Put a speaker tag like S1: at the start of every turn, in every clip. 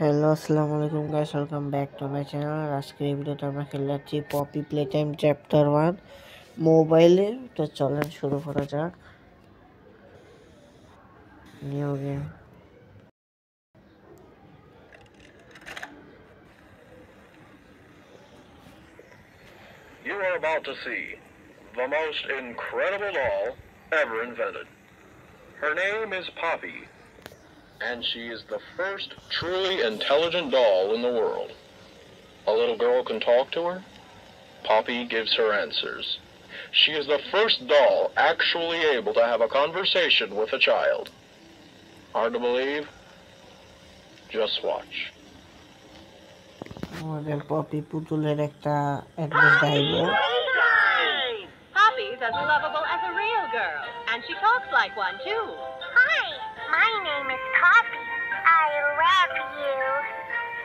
S1: Hello আসসালামু আলাইকুম guys, welcome back to my channel. আজকের এই ভিডিওতে আমরা খেলে যাচ্ছি পপি প্লে টাইম চ্যাপ্টার 1 মোবাইলে। তো চলেন শুরু করা যাক। New game.
S2: You are about to see the most incredible doll ever invented. Her name is Poppy, and she is the first truly intelligent doll in the world. A little girl can talk to her. Poppy gives her answers. She is the first doll actually able to have a conversation with a child. Hard to believe? Just watch.
S1: আমাদের poppy পুতুলের একটা address ডাইবো।
S3: Poppy's as lovable as a real girl, and she talks like one too.
S4: Hi, my name is Poppy. I love you.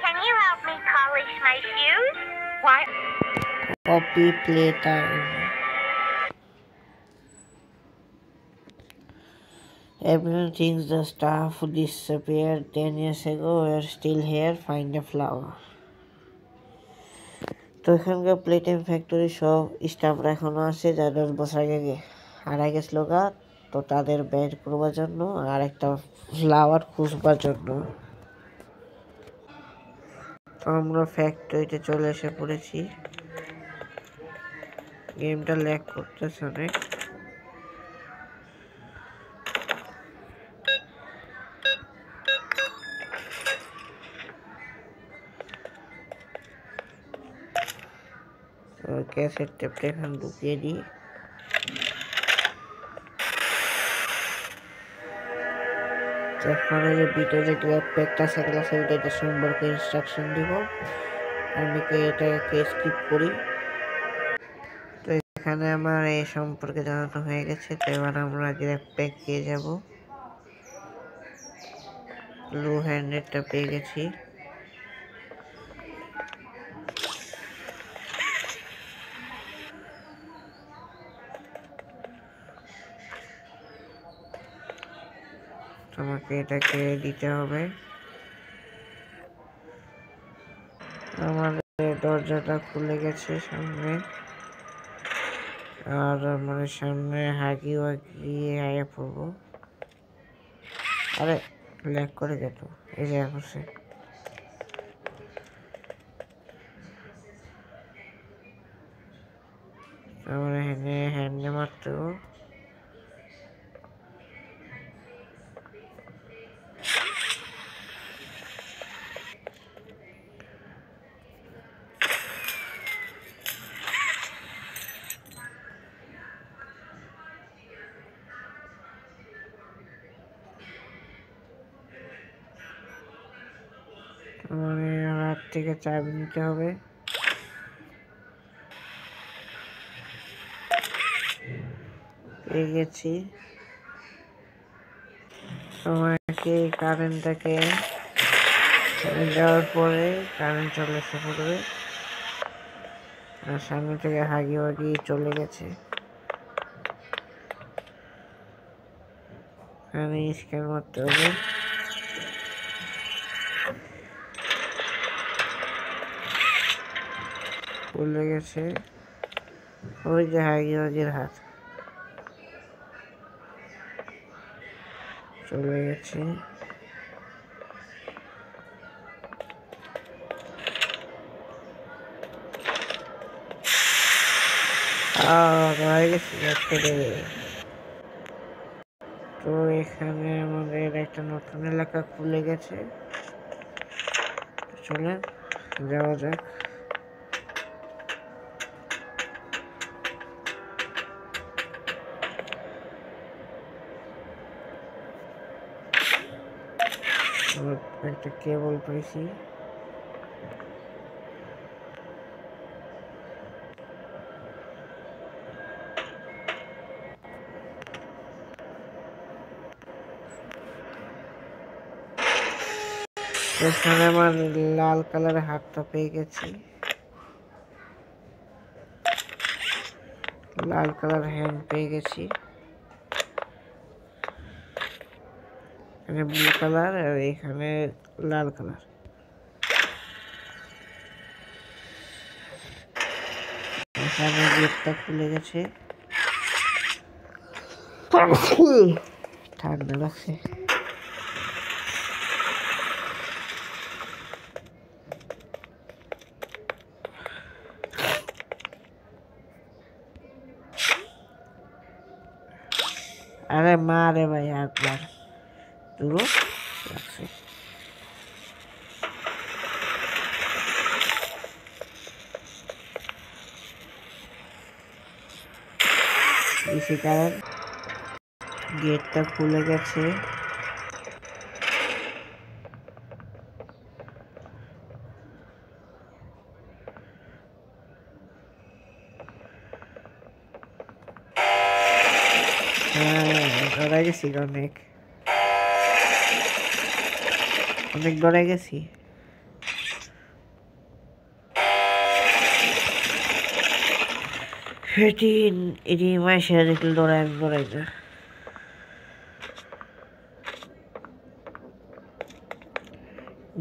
S4: Can you help me polish my shoes?
S3: Why?
S1: Poppy playtime. Everyone thinks the staff who disappeared 10 years ago were still here. Find a flower. তো এখানকার প্লেটাইম factory সব স্টাফরা এখনো আছে, যা 10 বছর আগে হারা গেছিল গা। তো তাদের বের করবার জন্য আর একটা ফ্লাওয়ার খুঁজবার জন্য তো আমরা ফ্যাক্টরিতে চলে এসে পড়েছি। গেমটা ল্যাগ করতেছে অনেক। তো ক্যাসেট টেপটা এখানে ঢুকিয়ে দিই। এখানে যে ভিতরে একটা সাইকেল আছে, এটা সম্পর্কে ইনস্ট্রাকশন দিব। আমি এটাকে স্কিপ করি। তো এখানে আমার এই সম্পর্কে জানানো হয়ে গেছে। তো এবার আমরা গ্র্যাব প্যাক পেয়ে যাব। ব্লু হ্যান্ডেডটা পেয়ে গেছি। তোমাকে এটাকে দিতে হবে। আমাদের দরজাটা খুলে গেছে সামনে, আর মানে সামনে হাগি ওয়াগি আয়া পড়বো। আরে ল্যাগ করে গেল, এই যে করছে। আমার এখানে হ্যান্ডে মারতে হাত থেকে চাবি নিতে হবে। পেয়ে গেছি। তোমাকে কারেন্টটাকে দেওয়ার পরে কারেন্ট চলে এসে পড়বে, আর সামনে থেকে হাগি ওয়াগি চলে গেছে। এখানে স্ক্যান মারতে হবে। চলে গেছে, ওই যে হাগি ওয়াগির হাত চলে গেছে। তো এখানে আমাদের একটা নতুন এলাকা খুলে গেছে। চলেন যাওয়া যাক। একটা কেবল পাইছি। এখানে আমার লাল কালারের হাতটা পেয়ে গেছি, লাল কালার হ্যান্ড পেয়ে গেছি। এখানে ব্লু কালার আর এখানে লাল কালার। এখানে গেটটা খুলে গেছে। ঠান্ডা লাগছে। আরে মারে ভাই একবার দূরো লাগছে। কারণ গেটটা খুলে গেছে। ডরে গেছি অনেক ডরে গেছি। এটি মাসে দেখলে ডরাই না।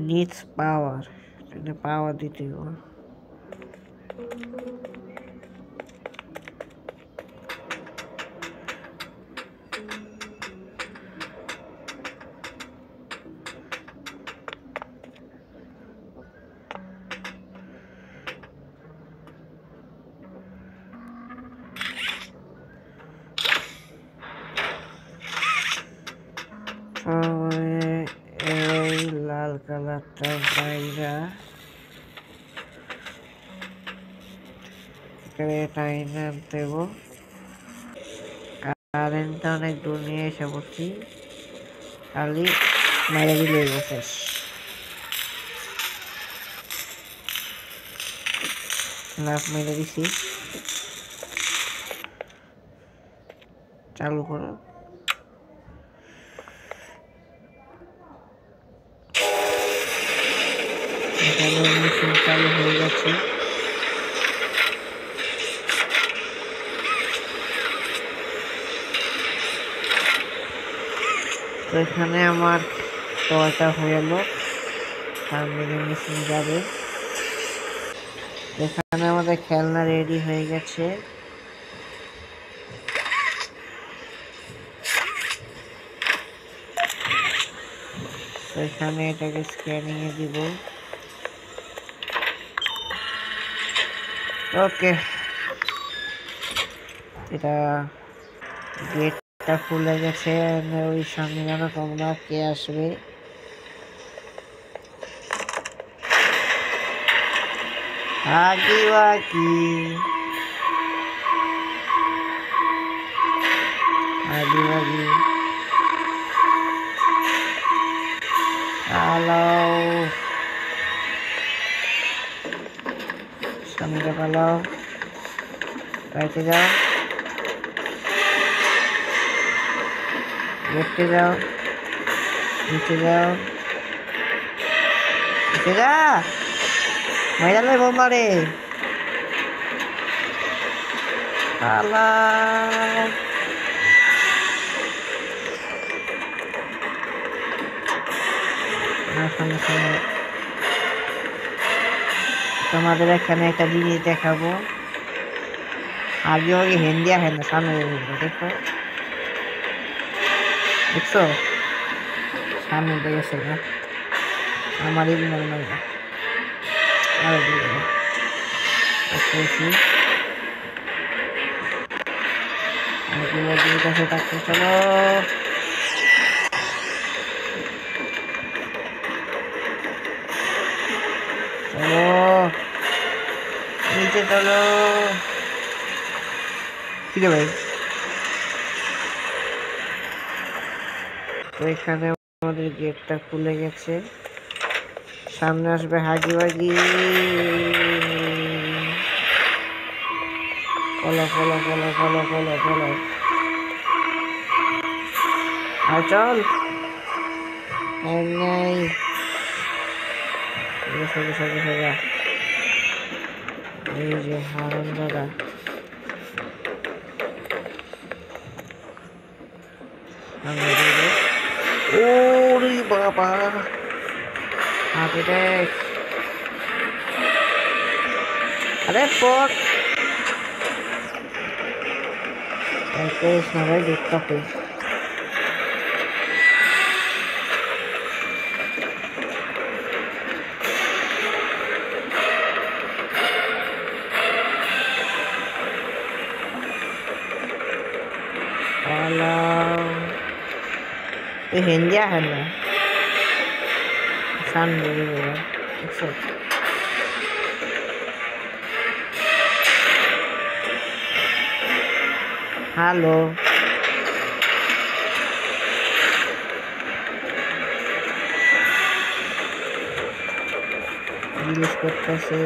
S1: নিডস পাওয়ার, পাওয়ার দিতে হবে। এই লাল কালারটা বাইরা টাইনে দেব। কারেন্টটা অনেক দূর নিয়ে এসে পড়ছি, খালি মাইরা দিলে শেষ। লাভ মেরে দিছি, চালু করো। এখানে মেশিন চালু হয়ে গেছে। তো এখানে আমার টয়টা হয়ে গেল, সামনে মেশিন যাবে। এখানে আমাদের খেলনা রেডি হয়ে গেছে। তো এখানে এটাকে স্ক্যানিং এ দিব। ওকে, এটা গেটটা খুলে গেছে। ওই সামনে যেন তোমরা কে আসবে। আগিওয়াগি আগিওয়াগি হ্যালো, সামনে পালাও, রাইটে যাও, লেফটে যাও, নিচে যাও, নিচে যা, মাইরালে বোমারে পালাও। তোমাদের এখানে একটা জিনিস দেখাবো। আগে আগে হিন্দি আছে না, সামনে দেখো, দেখছো সামনে দেখেছে না আমারই বিমান মাইনা আরো কাছে থাকতে। চলো চলো নিচে চলো। ঠিক আছে ভাই, তো এখানে আমাদের গেটটা খুলে গেছে। সামনে আসবে Huggy Wuggy, follow follow follow follow follow follow, আর চল নাই সোজা সোজা সোজা। এই যে হারান দাদা, ওরে বাবা হাতে দেখ, আরে পট করিস না ভাই, দুধটা কই? তুই হিন্দি আহেন না সান হ্যালো ইংলিশ করতেছে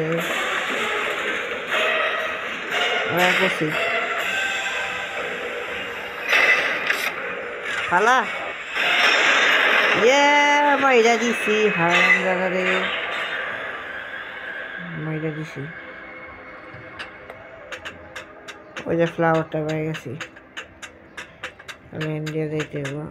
S1: করছি খালা মাইরা দিছি হারাম দাদা রে, মাইরা দিছি। ওই যে ফ্লাওয়ারটা পেয়ে গেছি, আমি ইন্ডিয়া দিতে হবো।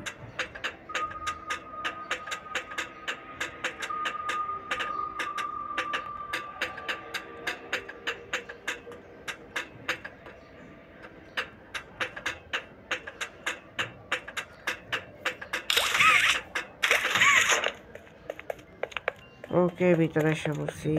S1: ওকে, ভিতরে এসে বসি।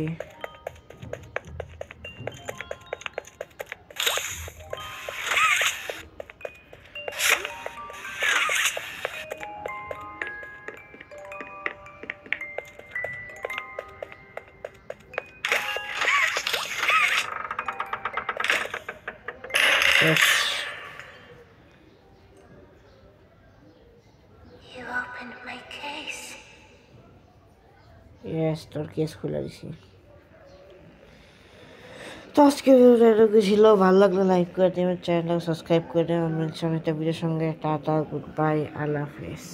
S4: You opened my case.
S1: Yes, তোর কেস খুলে দিছি। তো আজকে ভিডিওটা এটুকু ছিল, ভালো লাগলে লাইক করে দেবেন, চ্যানেলটাকে সাবস্ক্রাইব করে দেবেন। আমি একটা ভিডিওর সঙ্গে টাটা, গুড বাই, আল্লাহ হাফেজ।